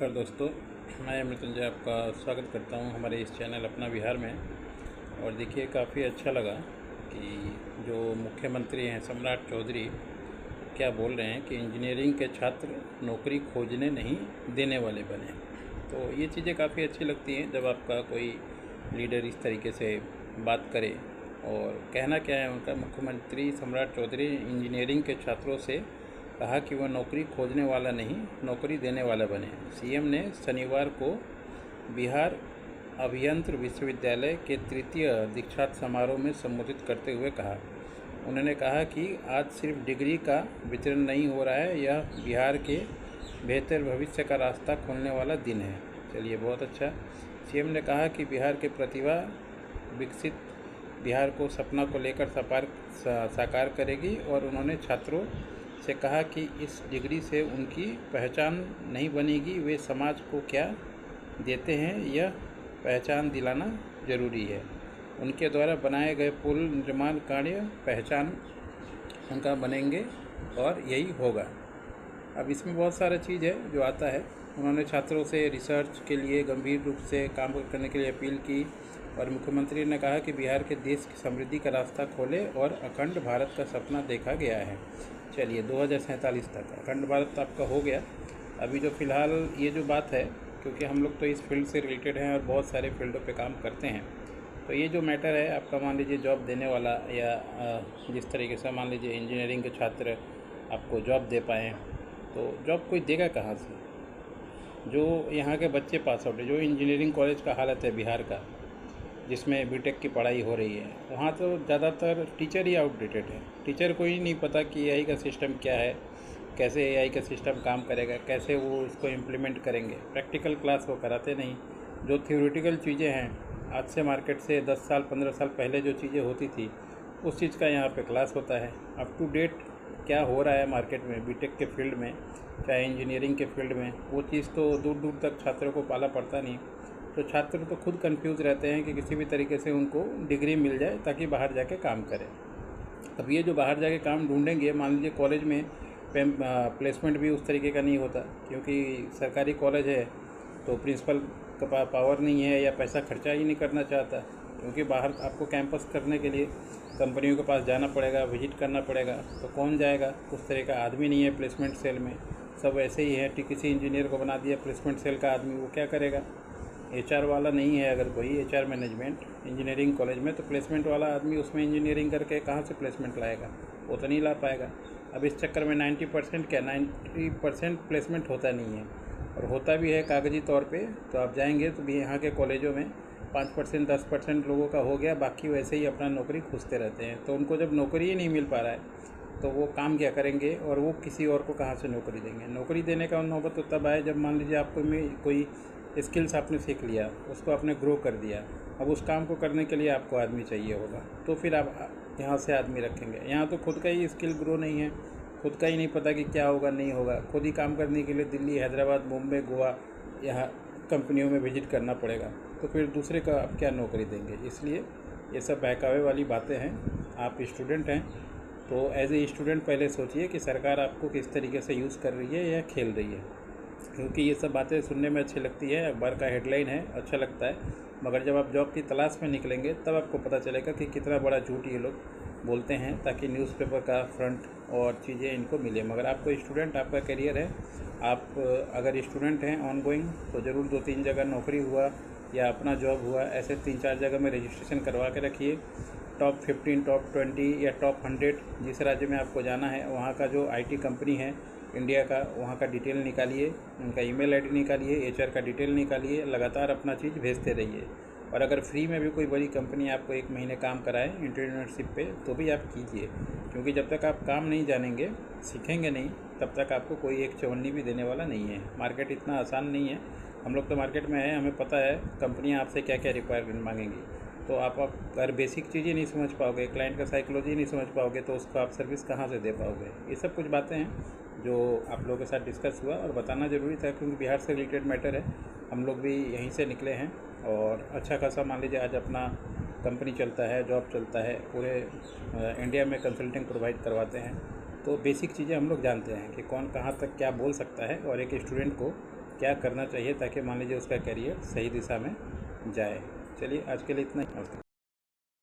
नमस्कार दोस्तों, मैं मृत्युंजय आपका स्वागत करता हूं हमारे इस चैनल अपना बिहार में। और देखिए, काफ़ी अच्छा लगा कि जो मुख्यमंत्री हैं सम्राट चौधरी क्या बोल रहे हैं कि इंजीनियरिंग के छात्र नौकरी खोजने नहीं देने वाले बने। तो ये चीज़ें काफ़ी अच्छी लगती हैं जब आपका कोई लीडर इस तरीके से बात करे। और कहना क्या है उनका, मुख्यमंत्री सम्राट चौधरी इंजीनियरिंग के छात्रों से कहा कि वह नौकरी खोजने वाला नहीं, नौकरी देने वाला बने। सीएम ने शनिवार को बिहार अभियंत्र विश्वविद्यालय के तृतीय दीक्षांत समारोह में संबोधित करते हुए कहा। उन्होंने कहा कि आज सिर्फ डिग्री का वितरण नहीं हो रहा है, यह बिहार के बेहतर भविष्य का रास्ता खोलने वाला दिन है। चलिए, बहुत अच्छा। सीएम ने कहा कि बिहार के प्रतिभा विकसित बिहार को सपना को लेकर साकार करेगी। और उन्होंने छात्रों से कहा कि इस डिग्री से उनकी पहचान नहीं बनेगी, वे समाज को क्या देते हैं यह पहचान दिलाना जरूरी है। उनके द्वारा बनाए गए पुल निर्माण कार्य पहचान उनका बनेंगे और यही होगा। अब इसमें बहुत सारा चीज़ है जो आता है। उन्होंने छात्रों से रिसर्च के लिए गंभीर रूप से काम करने के लिए अपील की। और मुख्यमंत्री ने कहा कि बिहार के देश की समृद्धि का रास्ता खोले और अखंड भारत का सपना देखा गया है। चलिए, 2047 तक अखंड भारत आपका हो गया। अभी जो फ़िलहाल ये जो बात है, क्योंकि हम लोग तो इस फील्ड से रिलेटेड हैं और बहुत सारे फील्डों पे काम करते हैं, तो ये जो मैटर है आपका, मान लीजिए जॉब देने वाला, या जिस तरीके से मान लीजिए इंजीनियरिंग के छात्र आपको जॉब दे पाएँ, तो जॉब कोई देगा कहाँ से? जो यहाँ के बच्चे पास आउट है, जो इंजीनियरिंग कॉलेज का हालत है बिहार का, जिसमें बीटेक की पढ़ाई हो रही है, वहाँ तो ज़्यादातर टीचर ही आउटडेटेड है। टीचर को ही नहीं पता कि एआई का सिस्टम क्या है, कैसे एआई का सिस्टम काम करेगा, कैसे वो इसको इम्प्लीमेंट करेंगे। प्रैक्टिकल क्लास वो कराते नहीं। जो थ्योरेटिकल चीज़ें हैं, आज से मार्केट से 10 साल 15 साल पहले जो चीज़ें होती थी, उस चीज़ का यहाँ पे क्लास होता है। अप टू डेट क्या हो रहा है मार्केट में बीटेक के फील्ड में, चाहे इंजीनियरिंग के फील्ड में, वो चीज़ तो दूर दूर तक छात्रों को पाला पड़ता नहीं। तो छात्र तो खुद कंफ्यूज रहते हैं कि किसी भी तरीके से उनको डिग्री मिल जाए ताकि बाहर जाके काम करें। अब ये जो बाहर जाके काम ढूंढेंगे, मान लीजिए कॉलेज में प्लेसमेंट भी उस तरीके का नहीं होता, क्योंकि सरकारी कॉलेज है तो प्रिंसिपल का पावर नहीं है या पैसा खर्चा ही नहीं करना चाहता, क्योंकि बाहर आपको कैंपस करने के लिए कंपनियों के पास जाना पड़ेगा, विजिट करना पड़ेगा। तो कौन जाएगा? उस तरह का आदमी नहीं है प्लेसमेंट सेल में। सब ऐसे ही है, किसी इंजीनियर को बना दिया प्लेसमेंट सेल का आदमी, वो क्या करेगा? एचआर वाला नहीं है अगर कोई एचआर मैनेजमेंट इंजीनियरिंग कॉलेज में, तो प्लेसमेंट वाला आदमी उसमें इंजीनियरिंग करके कहाँ से प्लेसमेंट लाएगा? वो तो नहीं ला पाएगा। अब इस चक्कर में 90% प्लेसमेंट होता नहीं है, और होता भी है कागजी तौर पे। तो आप जाएंगे तो भी यहाँ के कॉलेजों में 5% 10% लोगों का हो गया, बाकी वैसे ही अपना नौकरी खोजते रहते हैं। तो उनको जब नौकरी ही नहीं मिल पा रहा है तो वो काम क्या करेंगे, और वो किसी और को कहाँ से नौकरी देंगे? नौकरी देने का नौबत तो तब आए जब मान लीजिए आपको कोई स्किल्स आपने सीख लिया, उसको आपने ग्रो कर दिया। अब उस काम को करने के लिए आपको आदमी चाहिए होगा, तो फिर आप यहाँ से आदमी रखेंगे। यहाँ तो खुद का ही स्किल ग्रो नहीं है, खुद का ही नहीं पता कि क्या होगा नहीं होगा। खुद ही काम करने के लिए दिल्ली, हैदराबाद, मुंबई, गोवा, यहाँ कंपनियों में विजिट करना पड़ेगा, तो फिर दूसरे का आप क्या नौकरी देंगे? इसलिए ये सब बहकावे वाली बातें हैं। आप स्टूडेंट हैं तो एज ए स्टूडेंट पहले सोचिए कि सरकार आपको किस तरीके से यूज़ कर रही है या खेल रही है, क्योंकि ये सब बातें सुनने में अच्छी लगती है, अखबार का हेडलाइन है, अच्छा लगता है, मगर जब आप जॉब की तलाश में निकलेंगे तब आपको पता चलेगा कि कितना बड़ा झूठ ये लोग बोलते हैं ताकि न्यूज़पेपर का फ्रंट और चीज़ें इनको मिले। मगर आपको स्टूडेंट, आपका करियर है, आप अगर स्टूडेंट हैं ऑन गोइंग, तो ज़रूर 2-3 जगह नौकरी हुआ या अपना जॉब हुआ, ऐसे 3-4 जगह में रजिस्ट्रेशन करवा के रखिए। टॉप 15, टॉप 20 या टॉप 100 जिस राज्य में आपको जाना है, वहाँ का जो आईटी कंपनी है इंडिया का, वहाँ का डिटेल निकालिए, उनका ईमेल आईडी निकालिए, एचआर का डिटेल निकालिए, लगातार अपना चीज़ भेजते रहिए। और अगर फ्री में भी कोई बड़ी कंपनी आपको 1 महीने काम कराए इंटर्नशिप पे, तो भी आप कीजिए, क्योंकि जब तक आप काम नहीं जानेंगे, सीखेंगे नहीं, तब तक आपको कोई एक चवन्नी भी देने वाला नहीं है। मार्केट इतना आसान नहीं है। हम लोग तो मार्केट में हैं, हमें पता है कंपनियाँ आपसे क्या क्या रिक्वायरमेंट मांगेंगी। तो आप अगर बेसिक चीज़ें नहीं समझ पाओगे, क्लाइंट का साइकोलॉजी नहीं समझ पाओगे, तो उसको आप सर्विस कहाँ से दे पाओगे? ये सब कुछ बातें हैं जो आप लोगों के साथ डिस्कस हुआ और बताना ज़रूरी था, क्योंकि बिहार से रिलेटेड मैटर है। हम लोग भी यहीं से निकले हैं और अच्छा खासा मान लीजिए आज अपना कंपनी चलता है, जॉब चलता है, पूरे इंडिया में कंसल्टिंग प्रोवाइड करवाते हैं। तो बेसिक चीज़ें हम लोग जानते हैं कि कौन कहाँ तक क्या बोल सकता है और एक स्टूडेंट को क्या करना चाहिए ताकि मान लीजिए उसका करियर सही दिशा में जाए। चलिए आज के लिए इतना ही।